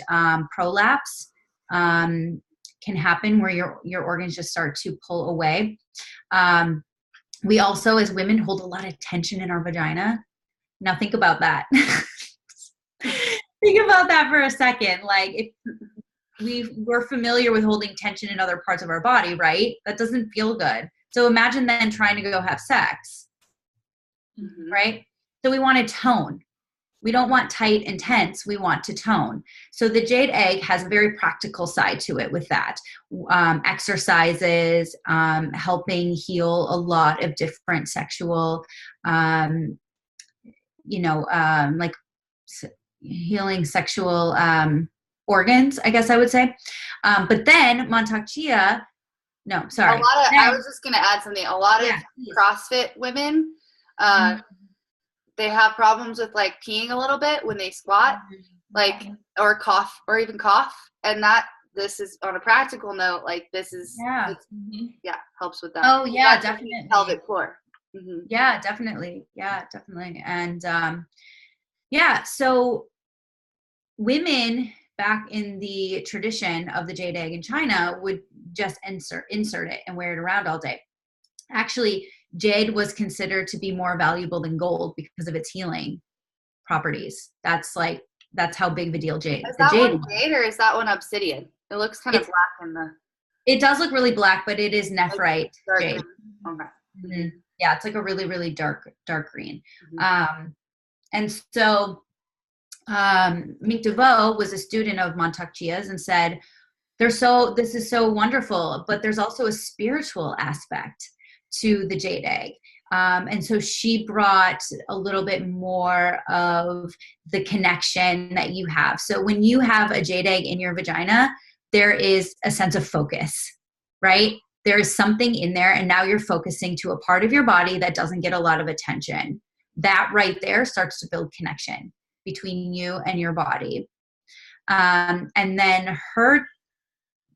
prolapse can happen where your organs just start to pull away. We also, as women, hold a lot of tension in our vagina. Now think about that. Think about that for a second. Like, if we're familiar with holding tension in other parts of our body, right? That doesn't feel good. So imagine then trying to go have sex, right? So we want to tone. We don't want tight and tense. We want to tone. So the jade egg has a very practical side to it with that. Exercises, helping heal a lot of different sexual, like healing sexual organs, I guess I would say. But then Montauk Chia, no, sorry. I was just going to add something. A lot of CrossFit women, they have problems with like peeing a little bit when they squat, like, or cough, or even cough. And this is on a practical note, like this is, helps with that. Oh yeah, definitely. Pelvic floor. Yeah, definitely. Yeah, definitely. And so women back in the tradition of the jade egg in China would just insert it and wear it around all day. Actually, jade was considered to be more valuable than gold because of its healing properties. That's how big of a deal jade. Is that one jade or is that one obsidian? It looks kind of black in the. It does look really black, but it is nephrite jade. Okay. Mm-hmm. Yeah, it's like a really, really dark green. And so Mink DeVoe was a student of Montauk Chia's and said, this is so wonderful, but there's also a spiritual aspect to the jade egg. And so she brought a little bit more of the connection that you have. So when you have a jade egg in your vagina, there is a sense of focus, right? There is something in there, and now you're focusing to a part of your body that doesn't get a lot of attention. That right there starts to build connection between you and your body. And then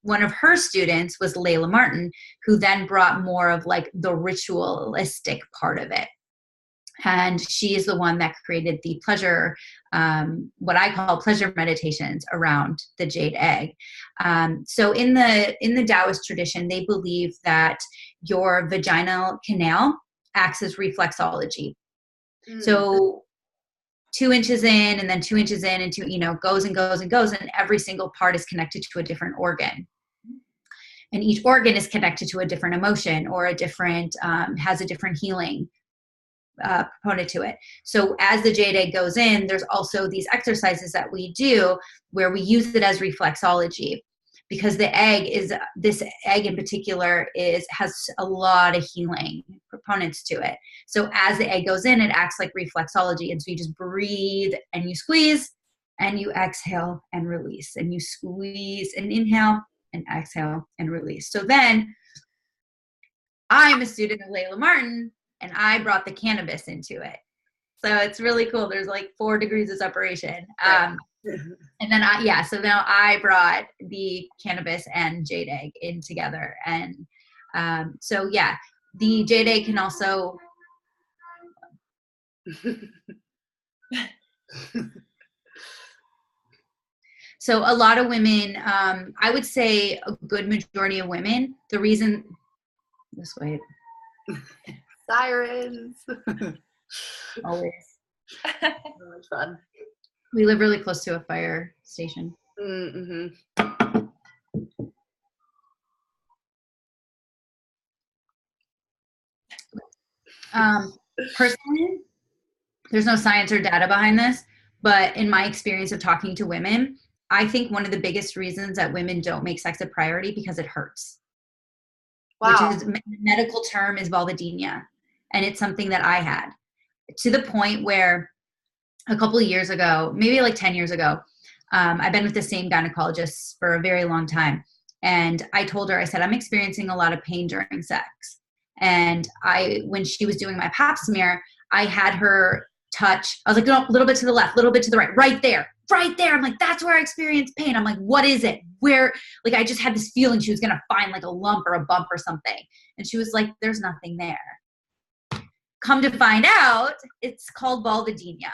one of her students was Layla Martin, who then brought more of like the ritualistic part of it. And she is the one that created the pleasure, what I call pleasure meditations around the jade egg. So in the Taoist tradition, they believe that your vaginal canal acts as reflexology. So 2 inches in and then 2 inches in and goes and goes and goes, and every single part is connected to a different organ. And each organ is connected to a different emotion or a different, has a different healing component to it. So as the jade egg goes in, there's also these exercises that we do where we use it as reflexology, because this egg in particular has a lot of healing components to it. So as the egg goes in, it acts like reflexology. And so you just breathe and you squeeze and you exhale and release, and you squeeze and inhale and exhale and release. So then I'm a student of Layla Martin, and I brought the cannabis into it. So it's really cool. There's like 4 degrees of separation. And then so now I brought the cannabis and jade egg in together. And the jade egg can also. So a lot of women, I would say a good majority of women, the reason, this way. Sirens. Always. So much fun. We live really close to a fire station. Mm-hmm. Personally, there's no science or data behind this, but in my experience of talking to women, I think one of the biggest reasons that women don't make sex a priority because it hurts. Wow. Which is medical term is vulvodynia. And it's something that I had to the point where a couple of years ago, maybe like 10 years ago, I've been with the same gynecologist for a very long time. And I told her, I said, I'm experiencing a lot of pain during sex. And when she was doing my pap smear, I had her touch. I was like, no, a little bit to the left, a little bit to the right, right there. I'm like, that's where I experience pain. I'm like, what is it? Where? Like, I just had this feeling she was going to find like a lump or a bump or something. And she was like, there's nothing there. Come to find out, it's called vulvodynia.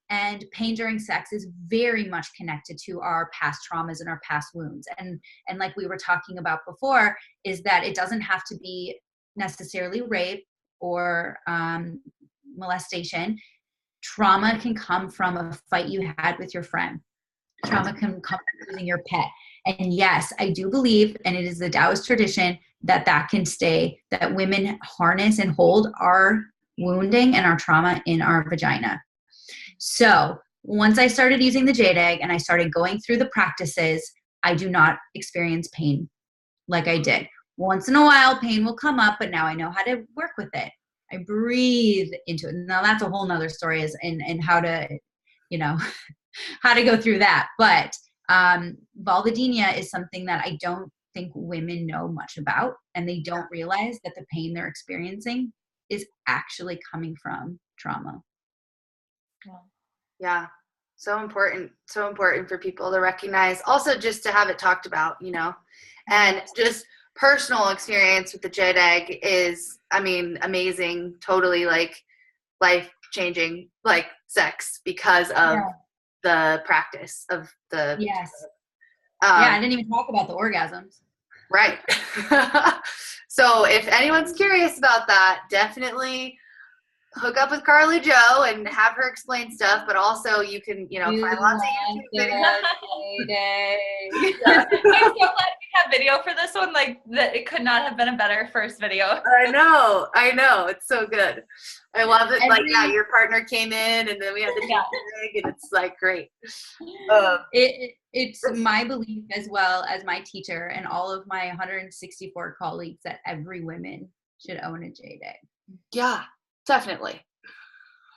And pain during sex is very much connected to our past traumas and our past wounds. And like we were talking about before, is that it doesn't have to be necessarily rape or molestation. Trauma can come from a fight you had with your friend. Trauma can come from losing your pet. And yes, I do believe, and it is the Taoist tradition, that can stay, that women harness and hold our wounding and our trauma in our vagina. So once I started using the jade egg and I started going through the practices, I do not experience pain like I did. Once in a while, pain will come up, but now I know how to work with it. I breathe into it. Now that's a whole nother story and how to, how to go through that. But vulvodynia is something that I don't think women know much about, and they don't realize that the pain they're experiencing is actually coming from trauma. Yeah. So important for people to recognize, also just to have it talked about, and just personal experience with the jade egg is, amazing, totally like life-changing, like sex because of the practice of the. Yes. I didn't even talk about the orgasms. Right. So if anyone's curious about that, definitely hook up with Carli Jo and have her explain stuff, but also you can, find lots of YouTube videos. I'm so glad we have video for this one. Like, that it could not have been a better first video. I know. It's so good. I love it. Your partner came in and then we had the egg and it's like great. It's my belief, as well as my teacher and all of my 164 colleagues, that every woman should own a jade egg. Yeah. Definitely.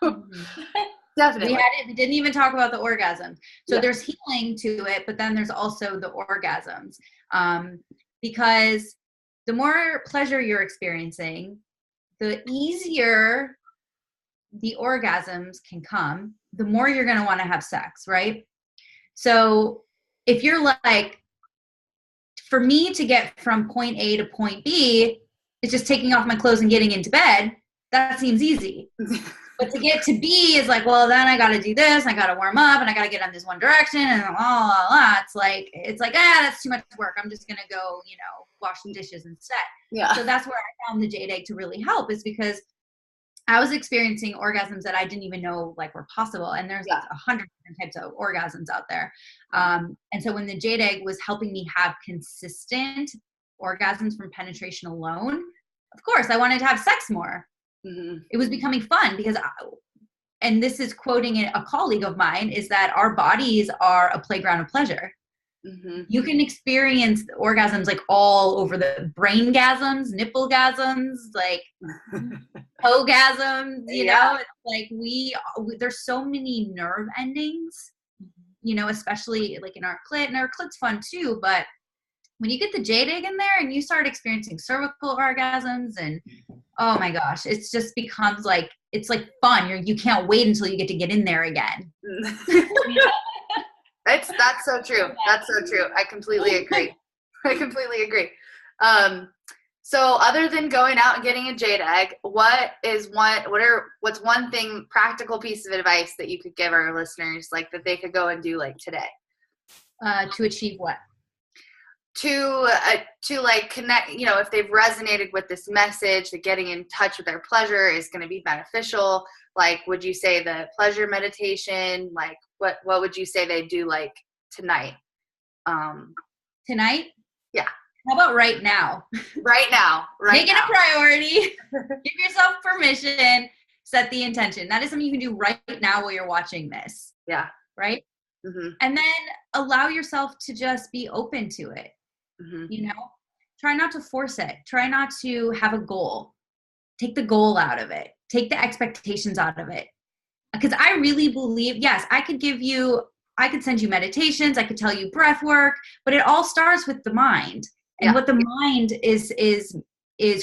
Mm-hmm. Definitely. We didn't even talk about the orgasms. So there's healing to it, but then there's also the orgasms. Because the more pleasure you're experiencing, the easier the orgasms can come, the more you're going to want to have sex, right? So if you're like, for me to get from point A to point B, it's just taking off my clothes and getting into bed. That seems easy. But to get to B is like, well, then I got to do this. I got to warm up and I got to get in this one direction and It's like, that's too much work. I'm just going to go, wash some dishes instead. Yeah. So that's where I found the jade egg to really help, is because I was experiencing orgasms that I didn't even know were possible. And there's 100 different types of orgasms out there. And so when the jade egg was helping me have consistent orgasms from penetration alone, of course I wanted to have sex more. Mm-hmm. It was becoming fun because, and this is quoting a colleague of mine, is that our bodies are a playground of pleasure. Mm-hmm. You can experience orgasms all over the brain gasms, nipple gasms, toe-gasms, it's there's so many nerve endings, especially in our clit, and our clit's fun too, but when you get the jade egg in there and you start experiencing cervical orgasms, and oh my gosh, it just becomes it's fun. You can't wait until you get to get in there again. That's so true. That's so true. I completely agree. So other than going out and getting a jade egg, what's one thing, practical piece of advice that you could give our listeners, that they could go and do today? To achieve what? to like connect, you know, if they've resonated with this message, that getting in touch with their pleasure is going to be beneficial. Like, would you say the pleasure meditation, like what would you say they do like tonight? Tonight? Yeah. How about right now? Right now. Make it a priority. Give yourself permission. Set the intention. That is something you can do right now while you're watching this. Yeah. Right? Mm-hmm. And then allow yourself to just be open to it. Mm-hmm. You know, try not to force it. Try not to have a goal. Take the goal out of it. Take the expectations out of it. Because I really believe, yes, I could send you meditations. I could tell you breath work, but it all starts with the mind and what the mind is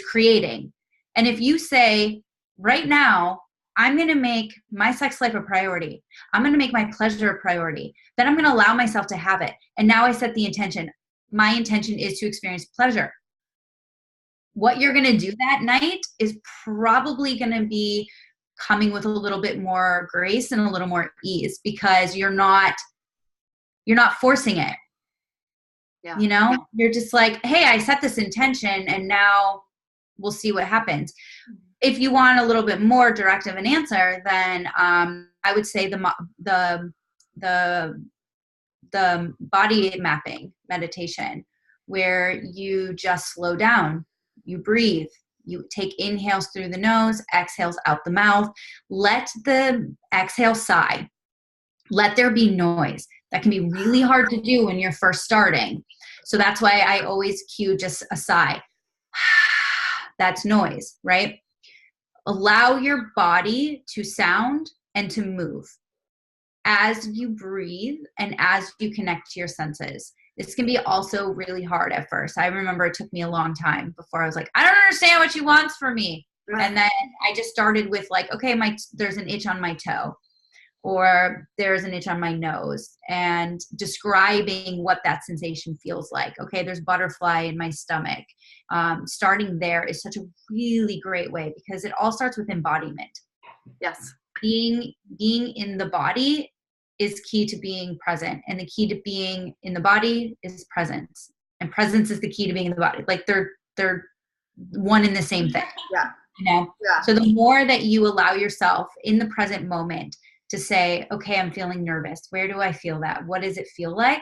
creating. And if you say, right now, I'm going to make my sex life a priority. I'm going to make my pleasure a priority. Then I'm going to allow myself to have it. And now I set the intention. My intention is to experience pleasure. What you're going to do that night is probably going to be coming with a little bit more grace and a little more ease, because you're not forcing it. Yeah. You know, you're just like, hey, I set this intention and now we'll see what happens. If you want a little bit more direct of an answer, then I would say the body mapping meditation, where you just slow down, you breathe, you take inhales through the nose, exhales out the mouth, let the exhale sigh, let there be noise. That can be really hard to do when you're first starting. So that's why I always cue just a sigh. That's noise, right? Allow your body to sound and to move as you breathe and as you connect to your senses. This can be also really hard at first. I remember it took me a long time before I was like, I don't understand what she wants from me. And then I just started with like, okay, there's an itch on my toe, or there's an itch on my nose, and describing what that sensation feels like. Okay, there's butterfly in my stomach. Starting there is such a really great way, because it all starts with embodiment. Yes. Being in the body is key to being present, and the key to being in the body is presence, and presence is the key to being in the body. Like they're one and the same thing. Yeah. You know? Yeah. So the more that you allow yourself in the present moment to say, okay, I'm feeling nervous. Where do I feel that? What does it feel like?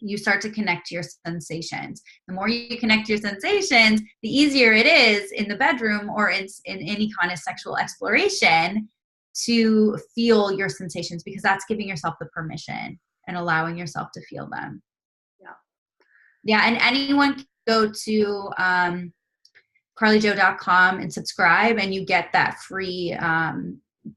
You start to connect to your sensations. The more you connect to your sensations, the easier it is in the bedroom or in any kind of sexual exploration to feel your sensations, because that's giving yourself the permission and allowing yourself to feel them. Yeah. Yeah. And anyone can go to carlijo.com and subscribe, and you get that free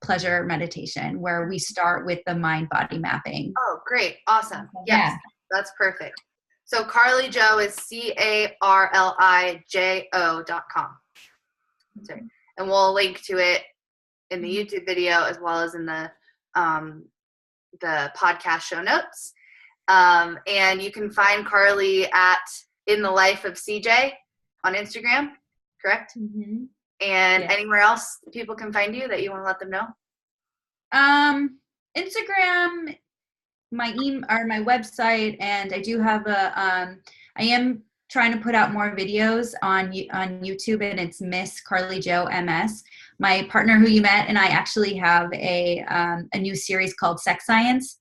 pleasure meditation where we start with the mind body mapping. Oh, great. Awesome. Yes. Yeah. That's perfect. So Carli Jo is CarliJo.com. Sorry. And we'll link to it in the YouTube video as well as in the podcast show notes. And you can find Carli at In the Life of CJ on Instagram, correct? Mm-hmm. And yes. Anywhere else people can find you that you want to let them know? Instagram, my email or my website, and I do have I am trying to put out more videos on YouTube, and it's Miss Carli Jo MS. My partner who you met and I actually have a new series called Sex Science,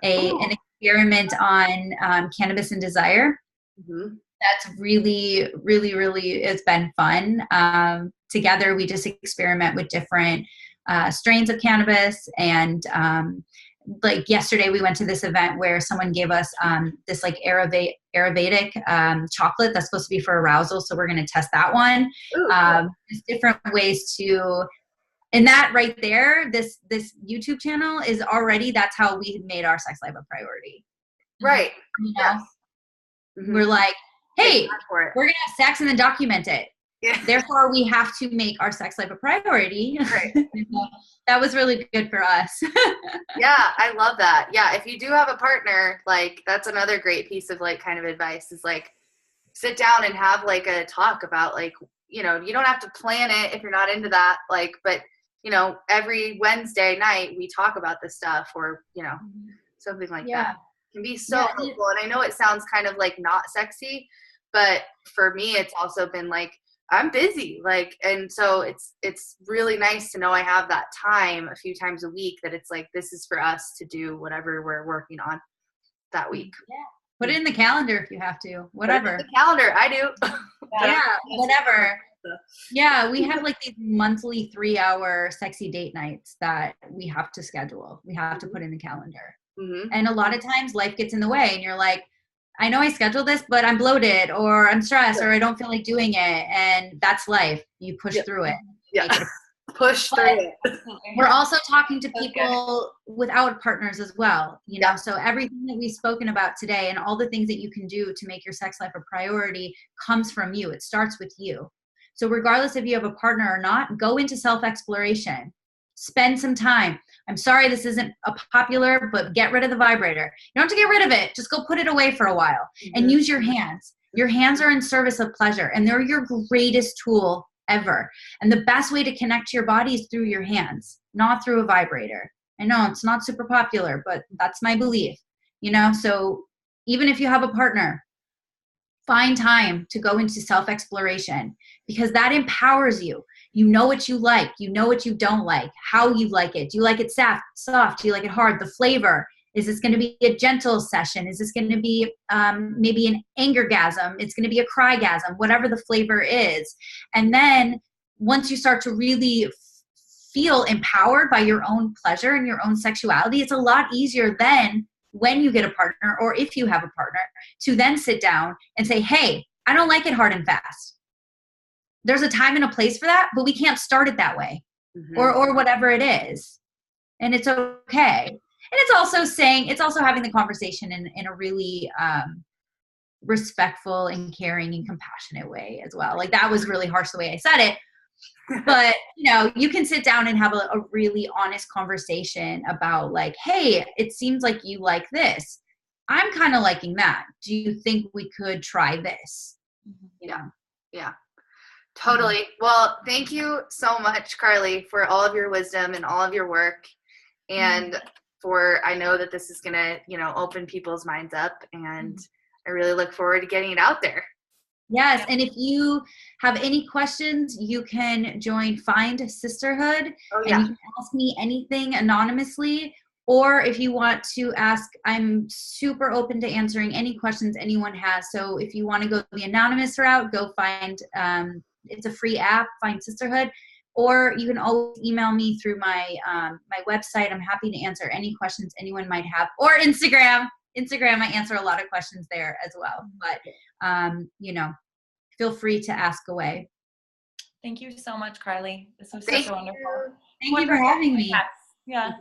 an experiment on cannabis and desire. Mm-hmm. That's really, really, really, it's been fun. Together, we just experiment with different strains of cannabis. And like yesterday, we went to this event where someone gave us this like Ayurvedic chocolate that's supposed to be for arousal. So we're going to test that one. There's different ways to, and that right there, this YouTube channel is already, that's how we made our sex life a priority. Right. You know? Yes. Mm-hmm. We're like, hey, we're going to have sex and then document it. Yeah. Therefore, we have to make our sex life a priority. Right. That was really good for us. Yeah, I love that. Yeah, if you do have a partner, like that's another great piece of like kind of advice is like sit down and have like a talk about like, you know, you don't have to plan it if you're not into that, like, but you know, every Wednesday night we talk about this stuff or, you know, something like that. can be so helpful. And I know it sounds kind of like not sexy, but for me, it's also been like, I'm busy. Like, and so it's really nice to know I have that time a few times a week that it's like, this is for us to do whatever we're working on that week. Yeah. Put it in the calendar if you have to, whatever. Put it in the calendar. I do. Yeah, whatever. Yeah, we have like these monthly 3-hour sexy date nights that we have to schedule. We have to put in the calendar. Mm-hmm. And a lot of times life gets in the way and you're like, I know I scheduled this, but I'm bloated or I'm stressed or I don't feel like doing it. And that's life. You push through it. Yeah. Push through it. We're also talking to people without partners as well, you know, so everything that we've spoken about today and all the things that you can do to make your sex life a priority comes from you. It starts with you. So regardless if you have a partner or not, go into self-exploration. Spend some time. I'm sorry this isn't a popular, but get rid of the vibrator. You don't have to get rid of it. Just go put it away for a while and use your hands. Your hands are in service of pleasure and they're your greatest tool ever. And the best way to connect to your body is through your hands, not through a vibrator. I know it's not super popular, but that's my belief, you know? So even if you have a partner, find time to go into self-exploration because that empowers you. You know what you like. You know what you don't like, how you like it. Do you like it soft? Do you like it hard? The flavor. Is this going to be a gentle session? Is this going to be maybe an angergasm? It's going to be a crygasm, whatever the flavor is. And then once you start to really feel empowered by your own pleasure and your own sexuality, it's a lot easier then when you get a partner or if you have a partner to then sit down and say, hey, I don't like it hard and fast. There's a time and a place for that, but we can't start it that way or whatever it is. And it's okay. And it's also having the conversation in a really respectful and caring and compassionate way as well. Like that was really harsh the way I said it. But, you know, you can sit down and have a really honest conversation about like, hey, it seems like you like this. I'm kind of liking that. Do you think we could try this? Yeah. Totally. Well, thank you so much, Carly, for all of your wisdom and all of your work. And I know that this is going to, you know, open people's minds up and I really look forward to getting it out there. Yes. And if you have any questions, you can join Find Sisterhood and you can ask me anything anonymously. Or if you want to ask, I'm super open to answering any questions anyone has. So if you want to go the anonymous route, go find, it's a free app, Find Sisterhood. Or you can always email me through my my website. I'm happy to answer any questions anyone might have. Or Instagram. I answer a lot of questions there as well. But, you know, feel free to ask away. Thank you so much, Carly. This was such a wonderful. Thank you for having me. Yeah.